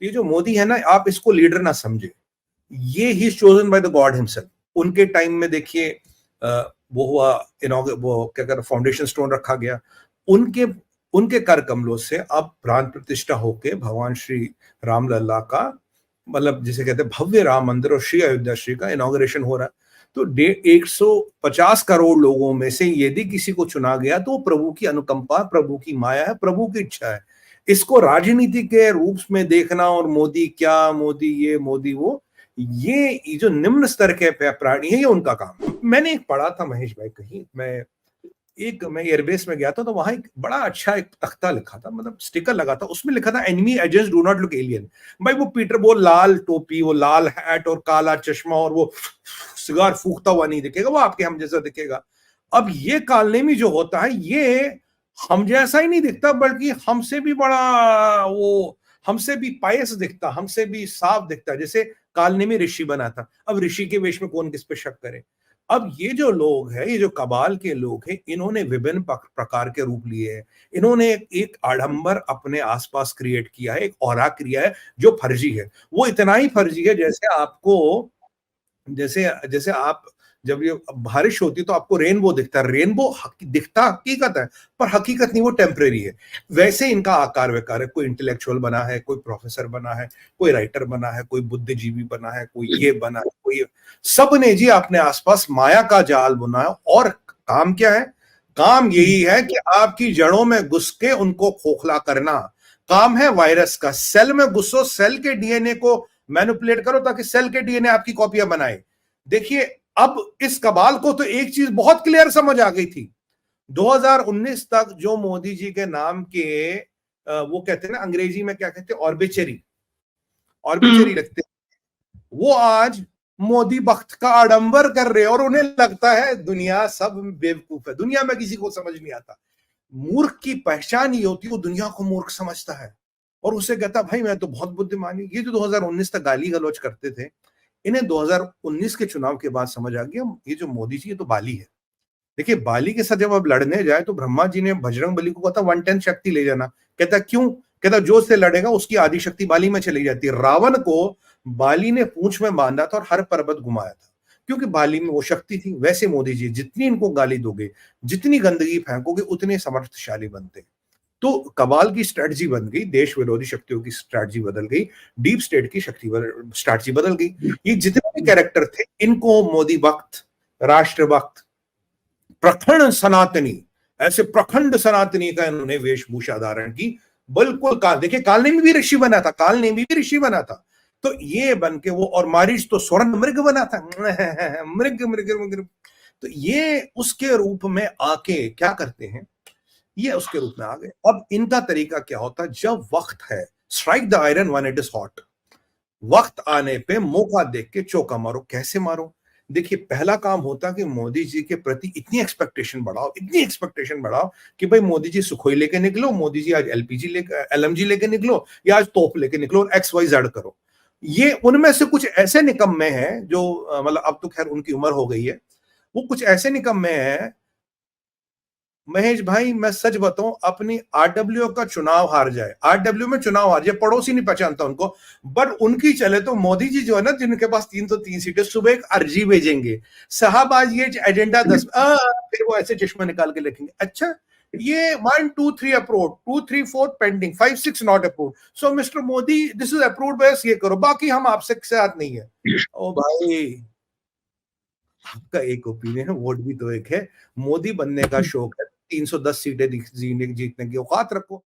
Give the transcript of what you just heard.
तो ये जो मोदी है ना, आप इसको लीडर ना समझे, ये ही chosen by the god himself. उनके टाइम में देखिए वो हुआ, वो क्या कहते, फाउंडेशन स्टोन रखा गया, उनके उनके कर कमलों से अब प्राण प्रतिष्ठा होके भगवान श्री रामलला का, मतलब जिसे कहते हैं भव्य राम मंदिर और श्री अयोध्या श्री का इनॉग्रेशन हो रहा है। तो 150 करोड़ लोगों में से यदि किसी को चुना गया तो प्रभु की अनुकंपा, प्रभु की माया है, प्रभु की इच्छा है। इसको राजनीति के रूप में देखना और मोदी क्या, मोदी ये, मोदी वो, ये जो निम्न स्तर के प्राणी है, ये उनका काम। मैंने एक पढ़ा था महेश भाई, कहीं मैं एयरबेस में गया था, तो वहां एक बड़ा अच्छा एक तख्ता लिखा था, मतलब स्टिकर लगा था, उसमें लिखा था enemy agents do not look alien. भाई वो पीटर, वो लाल टोपी, वो लाल हैट और काला चश्मा और वो सिगार फूकता हुआ नहीं दिखेगा, वो आपके हम जैसा दिखेगा। अब ये कालनेमी जो होता है, ये हम जैसा ही नहीं दिखता, बल्कि हमसे भी बड़ा, वो हमसे भी पायस दिखता, हमसे भी साफ दिखता, जैसे कालनेमी ऋषि बना था। अब ऋषि के वेश में कौन किस पे शक करे। अब ये जो लोग हैं, ये जो कबाल के लोग हैं, इन्होंने विभिन्न प्रकार के रूप लिए हैं। इन्होंने एक आडंबर अपने आसपास क्रिएट किया है, एक ऑरा किया है जो फर्जी है। वो इतना ही फर्जी है जैसे आपको, जैसे जैसे आप जब ये बारिश होती है तो आपको रेनबो दिखता है, रेनबो दिखता हकीकत है, पर हकीकत नहीं, वो टेम्परेरी है। वैसे इनका आकार विकार है, कोई इंटेलेक्चुअल बना है, कोई प्रोफेसर बना है, कोई राइटर बना है, कोई बुद्धिजीवी बना है, कोई ये बना है, कोई, सब ने जी अपने आसपास माया का जाल बुनाया। और काम क्या है? काम यही है कि आपकी जड़ों में घुस के उनको खोखला करना। काम है वायरस का, सेल में घुसो, सेल के डीएनए को मैनिपुलेट करो ताकि सेल के डीएनए आपकी कॉपियां बनाए। देखिए, अब इस कबाल को तो एक चीज बहुत क्लियर समझ आ गई थी। 2019 तक जो मोदी जी के नाम के वो कहते हैं ना, अंग्रेजी में क्या कहते हैं, ऑर्बिचरी, ऑर्बिचरी लगते हैं, वो आज मोदी बख्त का आडंबर कर रहे हैं। और उन्हें लगता है दुनिया सब बेवकूफ है, दुनिया में किसी को समझ नहीं आता। मूर्ख की पहचान ही होती है, वो दुनिया को मूर्ख समझता है और उसे कहता भाई मैं तो बहुत बुद्धिमानी। ये जो 2019 तक गाली गलौज करते थे, इन्हें 2019 के चुनाव के बाद समझ आ गया ये जो मोदी जी, ये तो बाली है। देखिए, बाली के साथ जब आप लड़ने जाए तो ब्रह्मा जी ने बजरंग बली को कहा था 110 शक्ति ले जाना। कहता क्यों? कहता जो से लड़ेगा उसकी आदि शक्ति बाली में चली जाती है। रावण को बाली ने पूंछ में बांधा था और हर पर्वत घुमाया था, क्योंकि बाली में वो शक्ति थी। वैसे मोदी जी, जितनी इनको गाली दोगे, जितनी गंदगी फेंकोगे, उतने समर्थशाली बनते। तो कबाल की स्ट्रेटजी बन गई, देश विरोधी शक्तियों की स्ट्रेटजी बदल गई, डीप स्टेट की स्ट्रेटजी बदल गई। ये जितने भी कैरेक्टर थे, इनको मोदी भक्त, राष्ट्र भक्त, प्रखंड सनातनी, ऐसे प्रखंड सनातनी का इन्होंने वेशभूषा धारण की। बिल्कुल देखिए, कालनेमी भी ऋषि बना था, कालनेमी भी ऋषि बना था। तो ये बन के वो, और मारीच तो स्वर्ण मृग बना था, मृग मृग मृग। तो ये उसके रूप में आके क्या करते हैं, ये उसके रूप में आ गए। अब इनका तरीका क्या होता है, जब वक्त है, strike the iron when it is hot. वक्त आने पे मौका देख के चौका मारो। कैसे मारो? देखिए, पहला काम होता कि मोदी जी के प्रति इतनी एक्सपेक्टेशन बढ़ाओ, इतनी एक्सपेक्टेशन बढ़ाओ कि भाई मोदी जी सुखोई लेके निकलो, मोदी जी आज एलपीजी लेके, एलएमजी लेके निकलो, या आज तोप लेके निकलो, और XYZ करो। ये उनमें से कुछ ऐसे निकम्मे हैं जो मतलब अब तो खैर उनकी उम्र हो गई है, वो कुछ ऐसे निकम्मे हैं महेश भाई, मैं सच बताऊं, अपनी आरडब्ल्यू का चुनाव हार जाए, आरडब्ल्यू में चुनाव हार जाए, पड़ोसी नहीं पहचानता उनको, बट उनकी चले तो मोदी जी जो है ना, जिनके पास 303 सीटें, सुबह एक अर्जी भेजेंगे, साहब आज ये एजेंडा 10, फिर वो ऐसे चश्मा निकाल के लिखेंगे, अच्छा ये 1 2 3 approve, 2 3 4 pending, 5 6 not approve, so mister Modi this is approved, बस ये करो, बाकी हम आपसे साथ नहीं है। ओ भाई, आपका एक ओपिनियन है, वोट भी तो एक है। मोदी बनने का शौक है, 310 सीटें जीतने की औकात रखो।